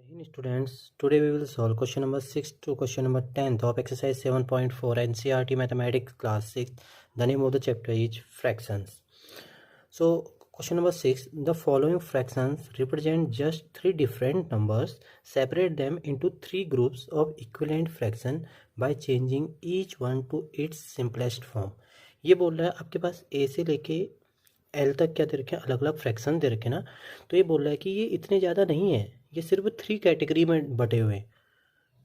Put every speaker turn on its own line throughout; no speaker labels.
In students, today we will solve question number 6 to question number 10 of exercise 7.4 NCERT Mathematics class 6. The name of the chapter is fractions. So question number 6, the following fractions represent just three different numbers. Separate them into three groups of equivalent fraction by changing each one to its simplest form. ये बोल रहा है आपके पास A से लेके L तक क्या दे रखे हैं, अलग अलग फ्रैक्शन दे रखे ना। तो ये बोल रहा है कि ये इतने ज़्यादा नहीं है, ये सिर्फ थ्री कैटेगरी में बटे हुए हैं।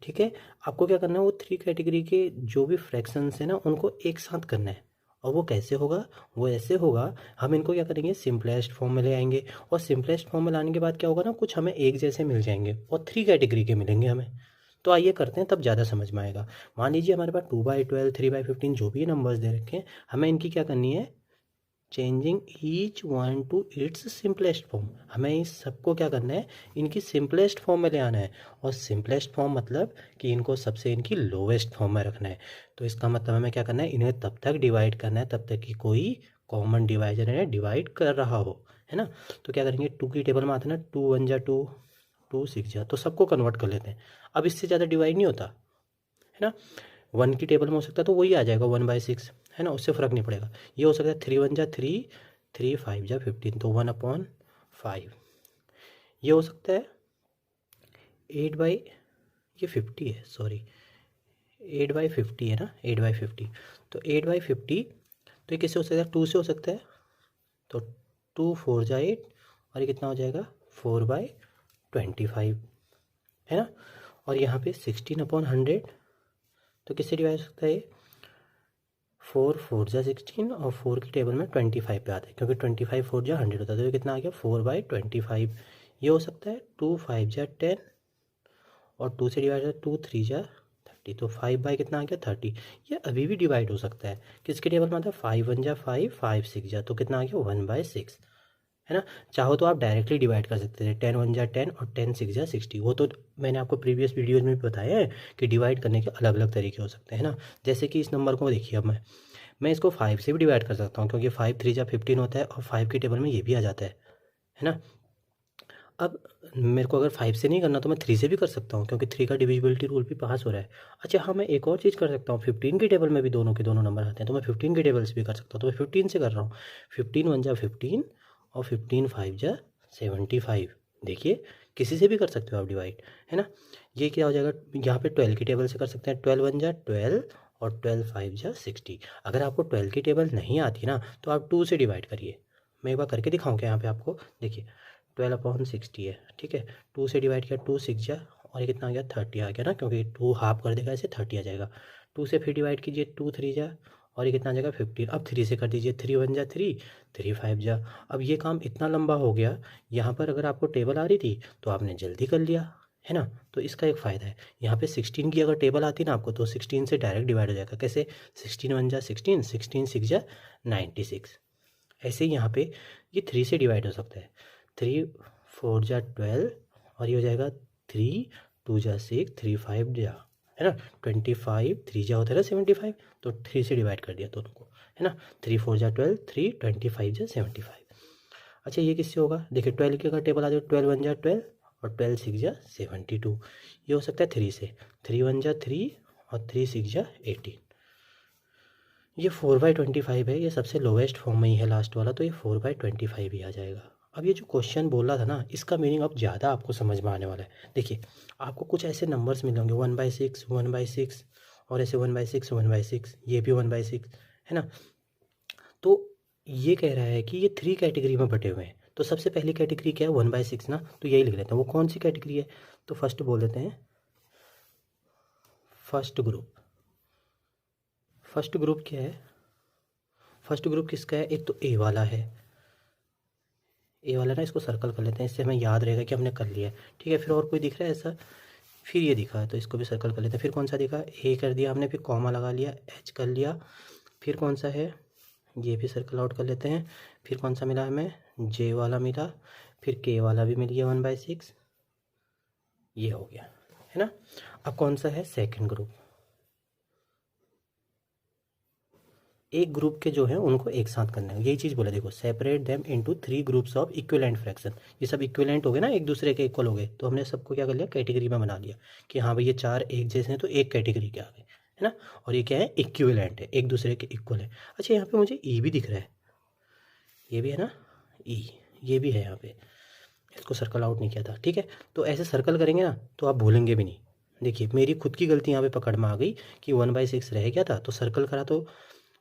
ठीक है, आपको क्या करना है, वो थ्री कैटेगरी के जो भी फ्रैक्शंस हैं ना उनको एक साथ करना है। और वो कैसे होगा, वो ऐसे होगा, हम इनको क्या करेंगे, सिंपलेस्ट फॉर्म में ले आएंगे। और सिंपलेस्ट फॉर्म में लाने के बाद क्या होगा ना, कुछ हमें एक जैसे मिल जाएंगे और थ्री कैटेगरी के मिलेंगे हमें। तो आइए करते हैं, तब ज़्यादा समझ में आएगा। मान लीजिए हमारे पास 2/12, 3/15 जो भी नंबर्स दे रखे हैं, हमें इनकी क्या करनी है, changing each one two it's simplest form. हमें इस सबको क्या करना है, इनकी सिंपलेस्ट फॉर्म में ले आना है। और सिंपलेस्ट फॉर्म मतलब कि इनको सबसे इनकी लोवेस्ट फॉर्म में रखना है। तो इसका मतलब हमें क्या करना है, इन्हें तब तक डिवाइड करना है तब तक कि कोई कॉमन डिवाइजर इन्हें डिवाइड कर रहा हो, है ना। तो क्या करेंगे, 2 की टेबल में आता है ना, 2 1 जा 2, 2 6 जा, तो सबको कन्वर्ट कर लेते हैं। अब इससे ज़्यादा डिवाइड नहीं होता, है ना। 1 की टेबल में हो सकता है तो वही आ जाएगा 1/6, है ना, उससे फ़र्क नहीं पड़ेगा। ये हो सकता है 3 1 जा 3, 3 5 जा 15, तो 1/5। ये हो सकता है 8/50 है, सॉरी 8/50 है ना, 8/50। तो 8/50, तो ये किससे हो सकता है, 2 से हो सकता है। तो 2 4 जा 8, और ये कितना हो जाएगा, 4/25, है ना। और यहाँ पे 16/100, तो किससे डिवाइड हो सकता है, 4 4 जा 16, और 4 की टेबल में 25 पे आता है, क्योंकि 25 4 जा 100 होता है। तो ये कितना आ गया, 4/25। ये हो सकता है 2 5 जा 10, और 2 से डिवाइड है 2 3 जा 30, तो 5 कितना आ गया, 30। ये अभी भी डिवाइड हो सकता है, किसके टेबल में आता है, 5 1 जा 5, 5 6 जा, तो कितना आ गया, 1/6, है ना। चाहो तो आप डायरेक्टली डिवाइड कर सकते थे, 10 1 जा 10 और 10 6 जा 60। वो तो मैंने आपको प्रीवियस वीडियोज़ में भी बताया है कि डिवाइड करने के अलग अलग तरीके हो सकते हैं ना। जैसे कि इस नंबर को देखिए, अब मैं इसको 5 से भी डिवाइड कर सकता हूँ, क्योंकि 5 3 जा 15 होता है, और 5 की टेबल में ये भी आ जाता है ना। अब मेरे को अगर 5 से नहीं करना तो मैं 3 से भी कर सकता हूँ, क्योंकि 3 का डिविजिबिलिटी रूल भी पास हो रहा है। अच्छा हाँ, मैं एक और चीज़ कर सकता हूँ, 15 की टेबल में भी दोनों के दोनों नंबर आते हैं, तो मैं 15 की टेबल से भी कर सकता हूँ। तो मैं 15 से कर रहा हूँ, 15 1 जा 15, और 15 5 जा 75। देखिए, किसी से भी कर सकते हो आप डिवाइड, है ना। ये क्या हो जाएगा, यहाँ पे 12 की टेबल से कर सकते हैं, 12 1 जा 12, और 12 5 जा 60। अगर आपको 12 की टेबल नहीं आती ना, तो आप 2 से डिवाइड करिए। मैं एक बार करके दिखाऊँ क्या यहाँ पे आपको, देखिए 12/60 है, ठीक है। 2 से डिवाइड किया, 2 6 जा, और ये कितना आ गया, 30 आ गया ना, क्योंकि 2 हाफ कर देगा, ऐसे 30 आ जाएगा। 2 से फिर डिवाइड कीजिए, 2 3 जा, और ये कितना आ जाएगा, 15। अब 3 से कर दीजिए, 3 1 जा 3, 3 5 जा। अब ये काम इतना लंबा हो गया, यहाँ पर अगर आपको टेबल आ रही थी तो आपने जल्दी कर लिया, है ना। तो इसका एक फ़ायदा है, यहाँ पे 16 की अगर टेबल आती ना आपको, तो 16 से डायरेक्ट डिवाइड हो जाएगा। कैसे, 16 1 जा 16, 16 6 जा 96। ऐसे ही यहाँ पे ये 3 से डिवाइड हो सकता है, 3 4 जा 12, और ये हो जाएगा 3 2 जा 6, 3 5 जा, है ना, 25, 3 जा होता है ना 75, तो 3 से डिवाइड कर दिया दोनों को, है ना। 3 4 जा 12, 3 25 जा 75। अच्छा, ये किससे होगा, देखिए 12 की अगर टेबल आ जाए, 12 1 जा 12, और 12 6 जा 72। ये हो सकता है 3 से, 3 1 जा 3, और 3 6 जा 18। ये 4/25 है, ये सबसे लोवेस्ट फॉर्म में ही है लास्ट वाला, तो ये 4/25 ही आ जाएगा। अब ये जो क्वेश्चन बोला था ना, इसका मीनिंग अब ज़्यादा आपको समझ में आने वाला है। देखिए, आपको कुछ ऐसे नंबर्स मिल होंगे 1/6 1/6, और ऐसे 1/6 1/6, ये भी 1/6, है ना। तो ये कह रहा है कि ये थ्री कैटेगरी में बटे हुए हैं। तो सबसे पहली कैटेगरी क्या है, 1/6 ना, तो यही लिख लेते हैं। वो कौन सी कैटेगरी है, तो फर्स्ट बोल देते हैं फर्स्ट ग्रुप। फर्स्ट ग्रुप क्या है, फर्स्ट ग्रुप किसका है, एक तो ए वाला है, ए वाला ना, इसको सर्कल कर लेते हैं, इससे हमें याद रहेगा कि हमने कर लिया है। ठीक है, फिर और कोई दिख रहा है ऐसा, फिर ये दिखा है, तो इसको भी सर्कल कर लेते हैं। फिर कौन सा दिखा, ए कर दिया हमने, फिर कॉमा लगा लिया, एच कर लिया। फिर कौन सा है, ये भी सर्कल आउट कर लेते हैं। फिर कौन सा मिला हमें, जे वाला मिला। फिर के वाला भी मिल गया 1/6, ये हो गया, है ना। अब कौन सा है, सेकेंड ग्रुप। एक ग्रुप के जो है उनको एक साथ करना है, यही चीज़ बोला। देखो separate them into 3 groups of equivalent fraction. ये सब इक्विवेलेंट हो गए ना, एक दूसरे के इक्वल हो गए, तो हमने सबको क्या कर लिया, कैटेगरी में बना लिया कि हाँ भाई ये 4 एक जैसे हैं तो एक कैटेगरी के आ गए, है ना। और ये क्या है, इक्विवेलेंट है, एक दूसरे के इक्वल है। अच्छा यहाँ पे मुझे ई भी दिख रहा है, ये भी है ना, ई ये भी है यहाँ पे, इसको सर्कल आउट नहीं किया था, ठीक है। तो ऐसे सर्कल करेंगे ना तो आप भूलेंगे भी नहीं। देखिए मेरी खुद की गलती यहाँ पे पकड़ में आ गई कि 1/6 रह गया था, तो सर्कल करा तो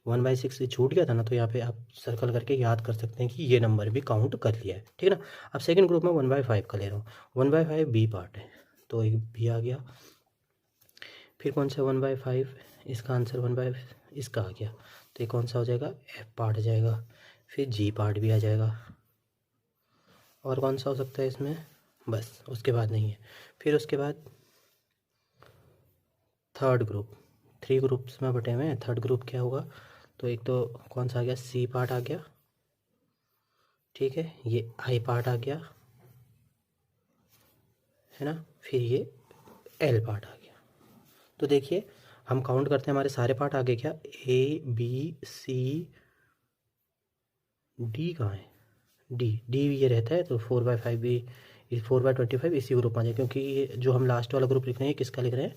1/6 से छूट गया था ना, तो यहाँ पे आप सर्कल करके याद कर सकते हैं कि ये नंबर भी काउंट कर लिया है, ठीक है ना। अब सेकंड ग्रुप में 1/5 का ले रहा हूँ, 1/5 बी पार्ट है, तो एक बी आ गया। फिर कौन सा 1/5, इसका आंसर 1/5 इसका आ गया, तो ये कौन सा हो जाएगा, एफ पार्ट आ जाएगा। फिर जी पार्ट भी आ जाएगा, और कौन सा हो सकता है इसमें, बस उसके बाद नहीं है। फिर उसके बाद थर्ड ग्रुप, 3 ग्रुप्स में बटे हुए हैं, थर्ड ग्रुप क्या होगा, तो एक तो कौन सा आ गया, सी पार्ट आ गया, ठीक है। ये आई पार्ट आ गया, है ना। फिर ये एल पार्ट आ गया। तो देखिए हम काउंट करते हैं, हमारे सारे पार्ट आ गए क्या, ए बी सी डी कहाँ है, डी ये रहता है, तो 4/5 भी, 4/25 इसी ग्रुप में आ जाए, क्योंकि ये जो हम लास्ट वाला ग्रुप लिख रहे हैं किसका लिख रहे हैं,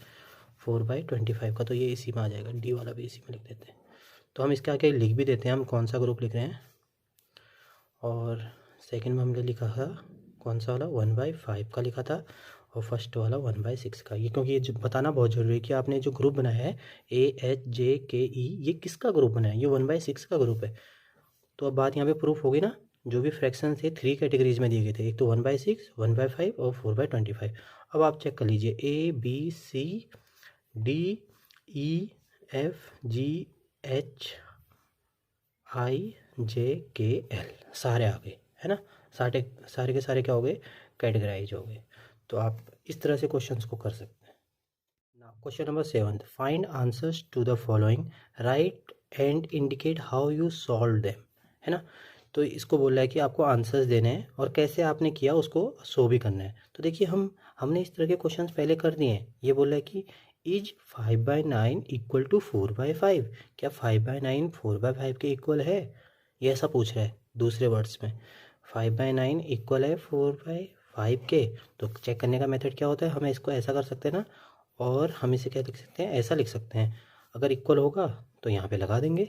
4/25 का, तो ये इसी में आ जाएगा, डी वाला भी इसी में लिख देते हैं। तो हम इसके आगे लिख भी देते हैं हम कौन सा ग्रुप लिख रहे हैं। और सेकंड में हमने लिखा था कौन सा वाला, 1/5 का लिखा था, और फर्स्ट वाला 1/6 का। ये क्योंकि ये बताना बहुत ज़रूरी है कि आपने जो ग्रुप बनाया है AHJKE, ये किसका ग्रुप बनाया है, ये 1/6 का ग्रुप है। तो अब बात यहाँ पे प्रूफ होगी ना, जो भी फ्रैक्शन थे 3 कैटेगरीज में दिए गए थे, एक तो 1/6, 1/5 और 4/25। अब आप चेक कर लीजिए, ABCDEFGHIJKL सारे आ गए, है ना। सारे सारे के सारे क्या हो गए, कैटेगराइज हो गए। तो आप इस तरह से क्वेश्चंस को कर सकते हैं। Now question number 7, find answers to the following, write and indicate how you solve them, है ना। तो इसको बोल रहा है कि आपको आंसर्स देने हैं और कैसे आपने किया उसको शो भी करना है। तो देखिए हमने इस तरह के क्वेश्चंस पहले कर दिए हैं। ये बोल रहा है कि इज 5/9 इक्वल टू 4/5, क्या 5/9 4/5 के इक्वल है, ये ऐसा पूछ रहा है दूसरे वर्ड्स में। 5/9 इक्वल है 4/5 के, तो चेक करने का मेथड क्या होता है, हमें इसको ऐसा कर सकते हैं ना, और हम इसे क्या लिख सकते हैं, ऐसा लिख सकते हैं। अगर इक्वल होगा तो यहाँ पे लगा देंगे,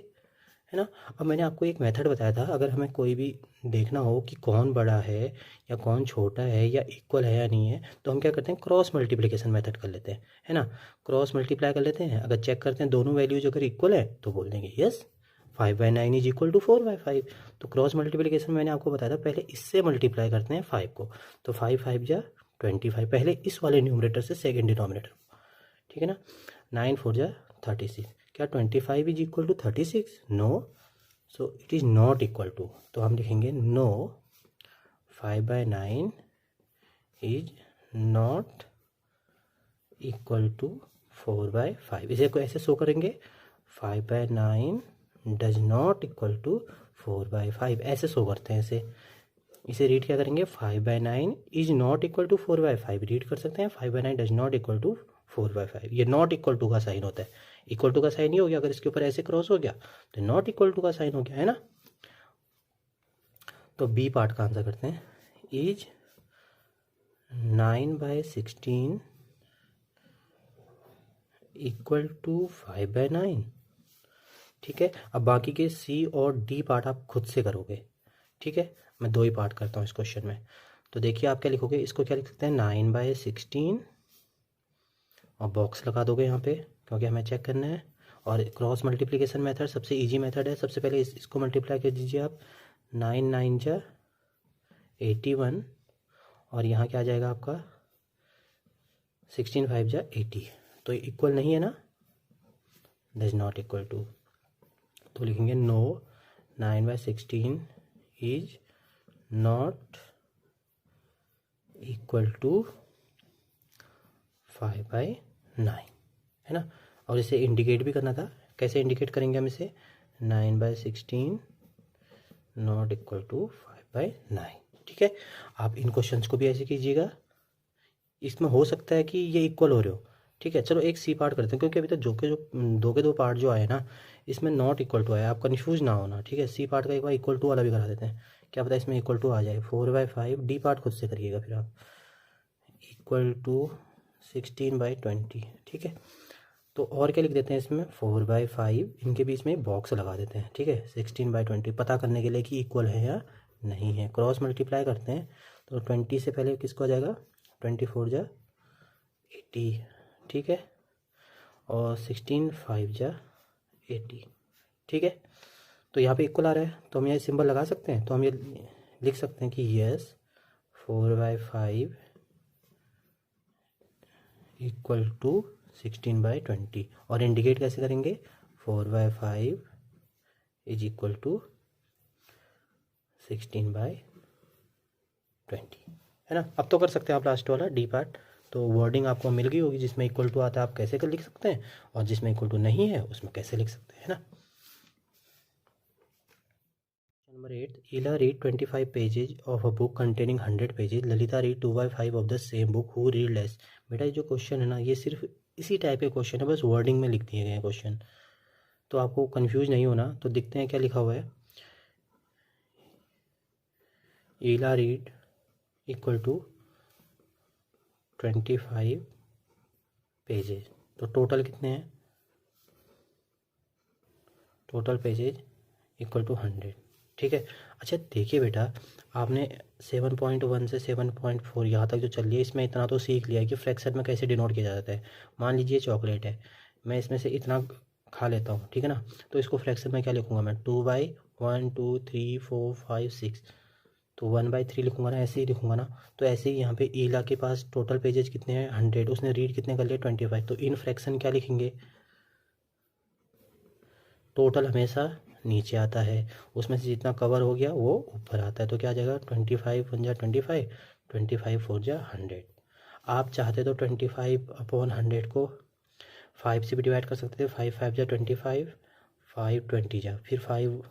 है ना। अब मैंने आपको एक मेथड बताया था, अगर हमें कोई भी देखना हो कि कौन बड़ा है या कौन छोटा है या इक्वल है या नहीं है, तो हम क्या करते हैं, क्रॉस मल्टीप्लिकेशन मेथड कर लेते हैं, है ना। क्रॉस मल्टीप्लाई कर लेते हैं, अगर चेक करते हैं दोनों वैल्यूज अगर इक्वल है तो बोल देंगे यस 5/9 इज इक्वल टू 4/5। तो क्रॉस मल्टीप्लिकेशन मैंने आपको बताया था, पहले इससे मल्टीप्लाई करते हैं 5 को, तो 5×5 जा 25, पहले इस वाले न्यूमरेटर से सेकेंड डिनोमिनेटर, ठीक है ना। 9×4 जा 36, क्या 25 is equal to 36, no, so it is not equal to, तो हम लिखेंगे no 5/9 is not equal to 4/5। इसे को ऐसे शो करेंगे, 5/9 डज नॉट इक्वल टू 4/5, ऐसे शो करते हैं इसे रीड क्या करेंगे, 5/9 is not equal to 4/5 read कर सकते हैं, 5/9 डज नॉट इक्वल टू 4/5। ये नॉट इक्वल टू का साइन होता है, इक्वल टू का साइन ही हो गया, अगर इसके ऊपर ऐसे क्रॉस हो गया तो नॉट इक्वल टू का साइन हो गया, है ना। तो बी पार्ट का आंसर करते हैं, इज 9/16 इक्वल टू 5/9, ठीक है। अब बाकी के सी और डी पार्ट आप खुद से करोगे, ठीक है। मैं 2 ही पार्ट करता हूँ इस क्वेश्चन में। तो देखिए आप क्या लिखोगे, इसको क्या लिख सकते हैं, 9/16 और बॉक्स लगा दोगे यहाँ पे, क्योंकि हमें चेक करना है। और क्रॉस मल्टीप्लिकेशन मेथड सबसे इजी मेथड है, सबसे पहले इसको मल्टीप्लाई कर दीजिए आप, 9×9 जा 81, और यहाँ क्या आ जाएगा आपका 16×5 जा 80, तो इक्वल नहीं है ना, डज नॉट इक्वल टू, तो लिखेंगे no 9/16 is not equal to 5/9, है ना। और इसे इंडिकेट भी करना था, कैसे इंडिकेट करेंगे हम इसे, 9/16 नॉट इक्वल टू 5/9, ठीक है। आप इन क्वेश्चंस को भी ऐसे कीजिएगा, इसमें हो सकता है कि ये इक्वल हो रहे हो, ठीक है, चलो एक सी पार्ट करते हैं, क्योंकि अभी तक दो के दो पार्ट जो आए ना, इसमें नॉट इक्वल टू आया, आप कन्फ्यूज ना होना, ठीक है। सी पार्ट का एक बार इक्वल टू वाला भी करा देते हैं, क्या पता इसमें इक्वल टू आ जाए। 4/5 डी पार्ट खुद से करिएगा फिर आप, इक्वल टू 16/20, ठीक है। तो और क्या लिख देते हैं इसमें, 4/5, इनके बीच में बॉक्स लगा देते हैं, ठीक है। 16/20 पता करने के लिए कि इक्वल है या नहीं है, क्रॉस मल्टीप्लाई करते हैं तो 20 से पहले किसको आ जाएगा, 24 जा 80, ठीक है, और 16 5 जा 80, ठीक है। तो यहाँ पे इक्वल आ रहा है, तो हम ये सिंबल लगा सकते हैं, तो हम ये लिख सकते हैं कि यस 4/5 इक्वल टू 16/20, और इंडिकेट कैसे करेंगे, 4/5 इज इक्वल टू 16/20, है ना। अब तो कर सकते हैं आप लास्ट वाला डी पार्ट, तो वर्डिंग आपको मिल गई होगी, जिसमें इक्वल टू आता है आप कैसे कर लिख सकते हैं, और जिसमें इक्वल टू नहीं है उसमें कैसे लिख सकते हैं, है ना। Number 8, Ela read 25 pages of a book containing 100 pages. Lalita read 2/5 of the same book. Who read less? बेटा ये जो क्वेश्चन है ना, ये सिर्फ इसी टाइप के क्वेश्चन है, बस वर्डिंग में लिख दिए गए हैं क्वेश्चन, तो आपको कंफ्यूज नहीं होना। तो देखते हैं क्या लिखा हुआ है, Ela read equal to 25 pages, तो टोटल कितने हैं, टोटल पेजेज इक्वल टू 100, ठीक है। अच्छा देखिए बेटा, आपने 7.1 से 7.4 यहाँ तक जो चल रही है, इसमें इतना तो सीख लिया है कि फ्रैक्शन में कैसे डिनोट किया जाता है। मान लीजिए चॉकलेट है, मैं इसमें से इतना खा लेता हूँ, ठीक है ना, तो इसको फ्रैक्शन में क्या लिखूँगा मैं, 2/1 2 3 4 5 6, तो 1/3 लिखूँगा ना, ऐसे ही लिखूँगा ना। तो ऐसे ही यहाँ पे ईला के पास टोटल पेजेज कितने हैं, 100, उसने रीड कितने कर लिए, 25, तो इन फ्रैक्शन क्या लिखेंगे, टोटल हमेशा नीचे आता है, उसमें से जितना कवर हो गया वो ऊपर आता है, तो क्या आ जाएगा, 25 1 जा 25, 25 4 जा 100। आप चाहते तो 25/100 को 5 से भी डिवाइड कर सकते थे, 5 5 जा 25, 5 20 जा, फिर 5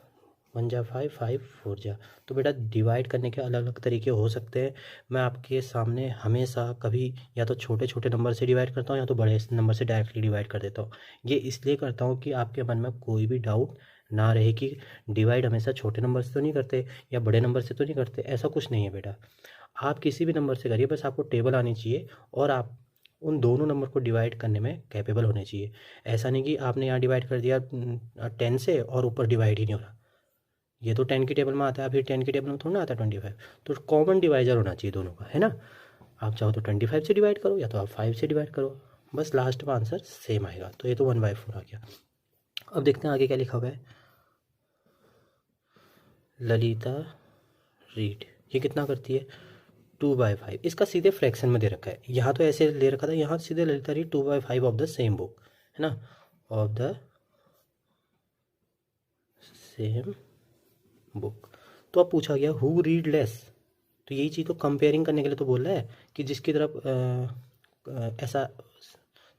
1 जा 5 5 4 जा। तो बेटा डिवाइड करने के अलग अलग तरीके हो सकते हैं, मैं आपके सामने हमेशा कभी या तो छोटे छोटे नंबर से डिवाइड करता हूँ, या तो बड़े नंबर से डायरेक्टली डिवाइड कर देता हूँ। ये इसलिए करता हूँ कि आपके मन में कोई भी डाउट ना रहे कि डिवाइड हमेशा छोटे नंबर से तो नहीं करते या बड़े नंबर से तो नहीं करते, ऐसा कुछ नहीं है बेटा। आप किसी भी नंबर से करिए, बस आपको टेबल आनी चाहिए और आप उन दोनों नंबर को डिवाइड करने में कैपेबल होने चाहिए। ऐसा नहीं कि आपने यहाँ डिवाइड कर दिया 10 से और ऊपर डिवाइड ही नहीं हो रहा, ये तो 10 की टेबल में आता है, फिर 10 की टेबल में थोड़ा ना आता है 25, तो कॉमन डिवाइजर होना चाहिए दोनों का, है ना। आप चाहो तो 25 से डिवाइड करो, या तो आप 5 से डिवाइड करो, बस लास्ट में आंसर सेम आएगा। तो ये तो 1/4 आ गया। अब देखते हैं आगे क्या लिखा हुआ है, ललिता रीड, ये कितना करती है, 2/5, इसका सीधे फ्रैक्शन में दे रखा है, यहाँ तो ऐसे ले रखा था, यहाँ सीधे Lalita read 2/5 of the same book, है ना, ऑफ द सेम बुक। तो अब पूछा गया हु रीड लेस, तो यही चीज़ तो कंपेयरिंग करने के लिए तो बोल रहा है कि जिसकी तरफ ऐसा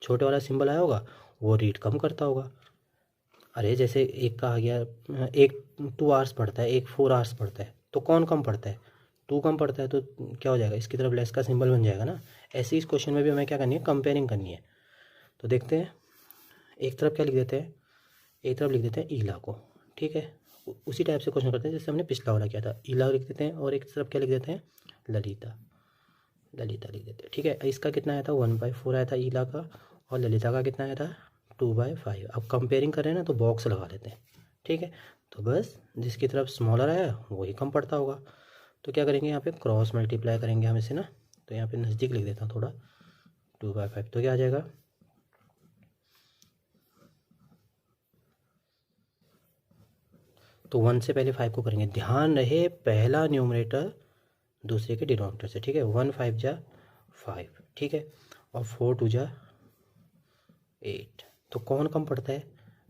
छोटे वाला सिंबल आया होगा वो रीड कम करता होगा। अरे जैसे एक का आ गया, एक 2 आवर्स पढ़ता है, एक 4 आवर्स पढ़ता है, तो कौन कम पढ़ता है, 2 कम पढ़ता है, तो क्या हो जाएगा, इसकी तरफ लेस का सिंबल बन जाएगा ना। ऐसे इस क्वेश्चन में भी हमें क्या करनी है, कंपेयरिंग करनी है। तो देखते हैं, एक तरफ क्या लिख देते हैं, एक तरफ लिख देते हैं ईला को, ठीक है, उसी टाइप से क्वेश्चन करते हैं जैसे हमने पिछला वाला किया था, ईला लिख देते हैं और एक तरफ क्या लिख देते हैं, ललिता, ललिता लिख देते हैं, ठीक है। इसका कितना आया था, 1/4 आया था ईला का, और ललिता का कितना आया था, 2/5। अब कंपेयरिंग कर रहे हैं ना, तो बॉक्स लगा लेते हैं, ठीक है। तो बस जिसकी तरफ स्मॉलर आया वही कम पड़ता होगा, तो क्या करेंगे, यहाँ पे क्रॉस मल्टीप्लाई करेंगे हम इसे ना, तो यहाँ पे नज़दीक लिख देता हूँ थोड़ा, 2/5, तो क्या आ जाएगा, तो 1 से पहले 5 को करेंगे, ध्यान रहे पहला न्यूमरेटर दूसरे के डिनोमिनेटर से, ठीक है। 1 5 जा 5, ठीक है, और 4 2 जा 8, तो कौन कम पड़ता है,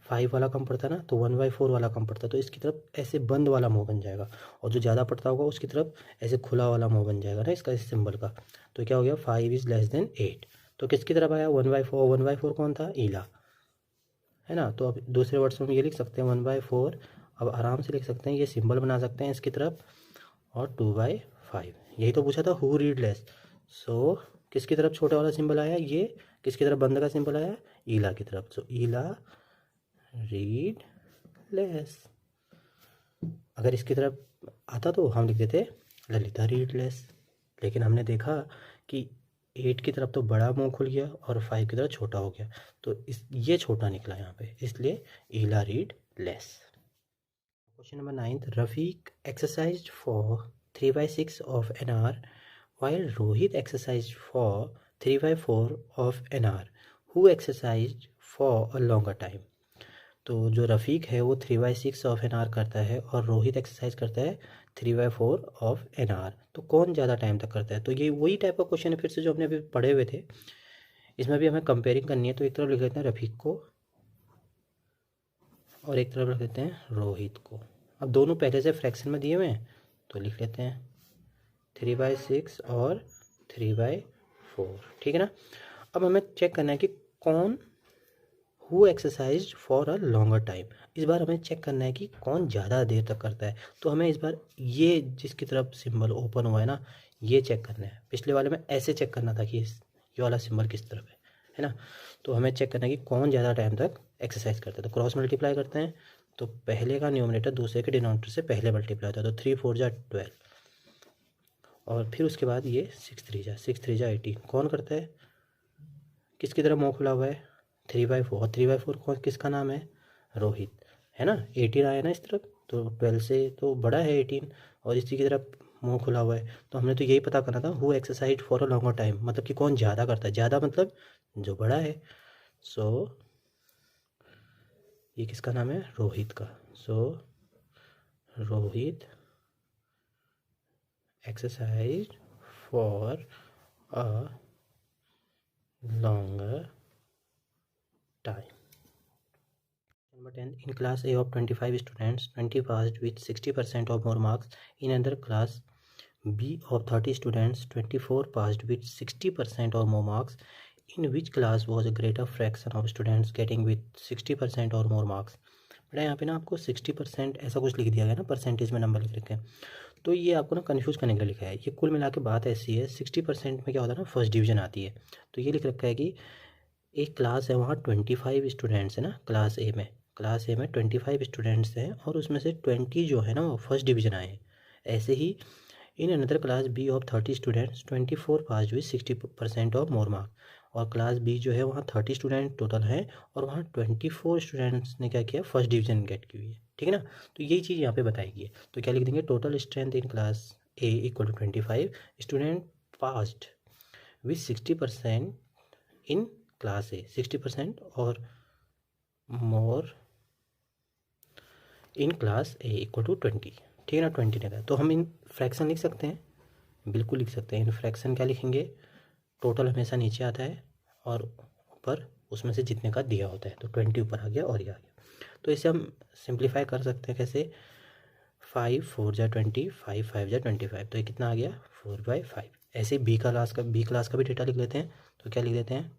5 वाला कम पड़ता है ना, तो 1/4 वाला कम पड़ता है, तो इसकी तरफ ऐसे बंद वाला मुँह बन जाएगा, और जो ज़्यादा पड़ता होगा उसकी तरफ ऐसे खुला वाला मुँह बन जाएगा ना इसका, इस सिंबल का। तो क्या हो गया, 5 इज़ लेस देन 8, तो किसकी तरफ आया, 1/4, 1/4 कौन था, ईला, है ना। तो अब दूसरे वर्ड्स में हम ये लिख सकते हैं 1/4, अब आराम से लिख सकते हैं, ये सिंबल बना सकते हैं इसकी तरफ, और 2/5, यही तो पूछा था हु रीड लेस, सो किसकी तरफ छोटा वाला सिंबल आया, ये किसकी तरफ बंद का सिंबल आया, ईला की तरफ। सो ईला रीड लेस। अगर इसकी तरफ आता तो हम लिख देते ललिता रीड लेस, लेकिन हमने देखा कि 8 की तरफ तो बड़ा मुंह खुल गया और 5 की तरफ छोटा हो गया, तो ये छोटा निकला यहाँ पे, इसलिए Ila read less. Question number 9, Rafiq exercised for 3/6 of an hour while Rohit exercised for 3/4 of an hour. Who exercised for a longer time? तो जो रफ़ीक है वो 3/6 ऑफ एन आवर करता है और रोहित एक्सरसाइज करता है 3/4 ऑफ एन आवर। तो कौन ज़्यादा टाइम तक करता है? तो ये वही टाइप का क्वेश्चन है फिर से जो हमने अभी पढ़े हुए थे, इसमें भी हमें कंपेयरिंग करनी है। तो एक तरफ लिख लेते हैं रफ़ीक को और एक तरफ लिख लेते हैं रोहित को। अब दोनों पहले से फ्रैक्शन में दिए हुए हैं तो लिख लेते हैं 3/6 और 3/4, ठीक है ना। अब हमें चेक करना है कि कौन who exercise for a longer time. इस बार हमें चेक करना है कि कौन ज़्यादा देर तक करता है। तो हमें इस बार ये जिसकी तरफ सिंबल ओपन हुआ है ना, ये चेक करना है। पिछले वाले में ऐसे चेक करना था कि ये वाला सिंबल किस तरफ है ना। तो हमें चेक करना है कि कौन ज़्यादा टाइम तक एक्सरसाइज करता है। तो क्रॉस मल्टीप्लाई करते हैं, तो पहले का न्यूमरेटर दूसरे के डिनोमिनेटर से पहले मल्टीप्लाई होता है। तो 3 4 जा 12 और फिर उसके बाद ये 6 3 जा 18। कौन करता है, किसकी तरफ मुँह खुला हुआ है, 3/4। 3/4 कौन किसका नाम है, रोहित, है ना। 18 आया ना इस तरफ, तो 12 से तो बड़ा है 18 और इसी की तरफ मुंह खुला हुआ है। तो हमने तो यही पता करना था who exercise for a longer time, मतलब कि कौन ज़्यादा करता है। ज़्यादा मतलब जो बड़ा है। सो ये किसका नाम है, रोहित का। So Rohit exercise for a longer time. Number 10. In class A of 25 students, 20 passed with 60% or more marks. In another class B of 30 students, 24 passed with 60% or more marks. In which class was a greater fraction of students getting with 60% or more marks? बेटा यहाँ पे ना आपको 60% ऐसा कुछ लिख दिया गया ना, परसेंटेज में नंबर लिख रखे हैं, तो ये आपको ना कन्फ्यूज़ करने के लिए लिखा है। ये कुल मिला के बात ऐसी है, 60% में क्या होता है ना, फर्स्ट डिवीज़न आती है। तो ये लिख रखा है कि एक क्लास है, वहाँ 25 स्टूडेंट्स है ना क्लास ए में। क्लास ए में 25 स्टूडेंट्स हैं और उसमें से 20 जो है ना वो फर्स्ट डिवीज़न आए हैं। ऐसे ही in another class B of 30 students 24 pass with 60% और मोर मार्क। और क्लास बी जो है वहाँ 30 स्टूडेंट टोटल हैं और वहाँ 24 स्टूडेंट्स ने क्या किया, फर्स्ट डिवीज़न गेट की हुई है, ठीक है ना। तो यही चीज़ यहाँ पे बताएगी है। तो क्या लिख देंगे, total strength in class A equal to 25 student passed with 60% in class A, 60% और more in class A equal to 20, ठीक है ना। 20 निकला। तो हम इन फ्रैक्शन लिख सकते हैं, बिल्कुल लिख सकते हैं। इन फ्रैक्शन क्या लिखेंगे, टोटल हमेशा नीचे आता है और ऊपर उसमें से जितने का दिया होता है। तो 20 ऊपर आ गया और ये आ गया। तो इसे हम सिंप्लीफाई कर सकते हैं कैसे, 5 4 जा 20, 5 5 जा 25। तो ये कितना आ गया, 4/5। ऐसे बी क्लास का भी डेटा लिख लेते हैं। तो क्या लिख देते हैं,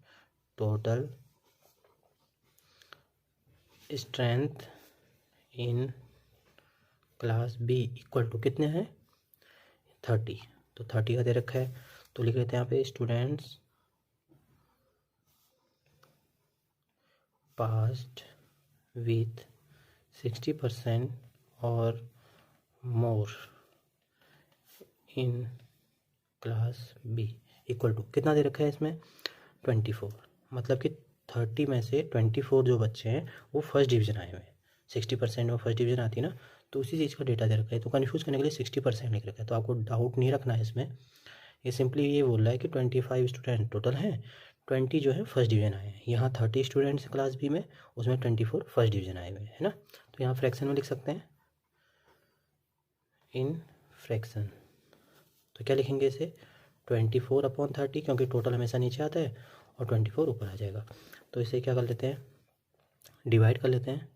total strength in class B equal to कितने हैं, 30। तो 30 का दे रखा है, तो लिख लेते हैं यहाँ पे स्टूडेंट्स पास्ड विथ 60% और more in class B equal to कितना दे रखा है इसमें, 24। मतलब कि 30 में से 24 जो बच्चे हैं वो फर्स्ट डिवीज़न आए हुए हैं। 60% में फर्स्ट डिवीज़न आती है ना, तो उसी चीज़ का डेटा दे रखा है। तो कन्फ्यूज़ करने के लिए 60% लिख रखा है। तो आपको डाउट नहीं रखना है इसमें, ये सिंपली ये बोल रहा है कि 25 स्टूडेंट टोटल हैं, 20 जो है फर्स्ट डिवीज़न आए हैं। यहाँ 30 स्टूडेंट्स क्लास बी में, उसमें 24 फर्स्ट डिवीज़न आए हुए हैं, है ना। तो यहाँ फ्रैक्शन में लिख सकते हैं, इन फ्रैक्शन। तो क्या लिखेंगे इसे, 24/30, क्योंकि टोटल हमेशा नीचे आता है और 24 ऊपर आ जाएगा। तो इसे क्या कर लेते हैं, डिवाइड कर लेते हैं।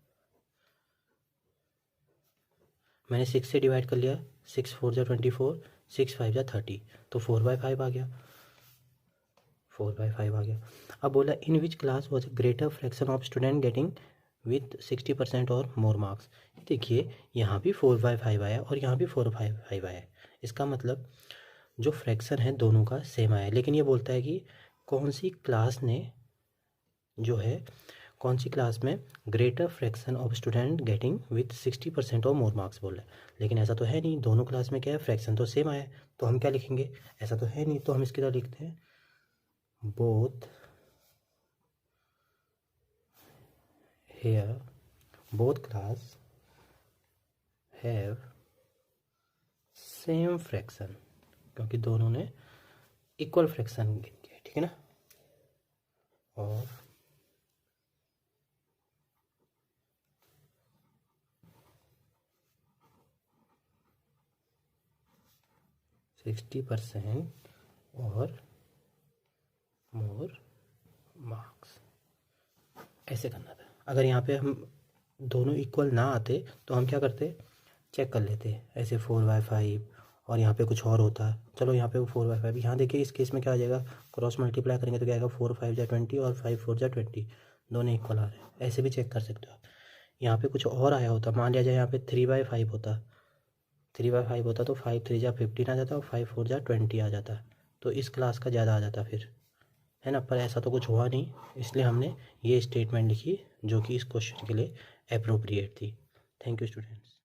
मैंने 6 से डिवाइड कर लिया, 6 4 जा 24, 6 5 जा 30, तो 4/5 आ गया, 4/5 आ गया। अब बोला in which class was a greater fraction of student getting with 60% और मोर मार्क्स। देखिए यहाँ भी 4/5 आया और यहाँ भी 4/5 आया है। इसका मतलब जो फ्रैक्शन है दोनों का सेम आया, लेकिन ये बोलता है कि कौन सी क्लास ने जो है कौन सी क्लास में greater fraction of student getting with 60% और मोर मार्क्स बोल रहा है। लेकिन ऐसा तो है नहीं, दोनों क्लास में क्या है, फ्रैक्शन तो सेम आया है, तो हम क्या लिखेंगे, ऐसा तो है नहीं, तो हम इसकी तरह लिखते हैं both here both class have same fraction, क्योंकि दोनों ने इक्वल फ्रैक्शन गेन किया, ठीक है ना। और %60 और मोर मार्क्स, ऐसे करना था। अगर यहाँ पे हम दोनों इक्वल ना आते तो हम क्या करते, चेक कर लेते ऐसे 4/5, और यहाँ पे कुछ और होता, चलो यहाँ पे वो 4/5, यहाँ देखिए इस केस में क्या आ जाएगा, क्रॉस मल्टीप्लाई करेंगे तो क्या आएगा, 4×5 = 20 और 5×4 = 20, दोनों इक्वल आ रहे हैं, ऐसे भी चेक कर सकते हो। यहाँ पे कुछ और आया होता, मान लिया जाए यहाँ पे 3/5 होता, 3/5 होता तो 5×3 = 15 आ जाता और 5×4 = 20 आ जाता, तो इस क्लास का ज़्यादा आ जाता फिर, है ना। पर ऐसा तो कुछ हुआ नहीं, इसलिए हमने ये स्टेटमेंट लिखी जो कि इस क्वेश्चन के लिए अप्रोप्रिएट थी। Thank you students.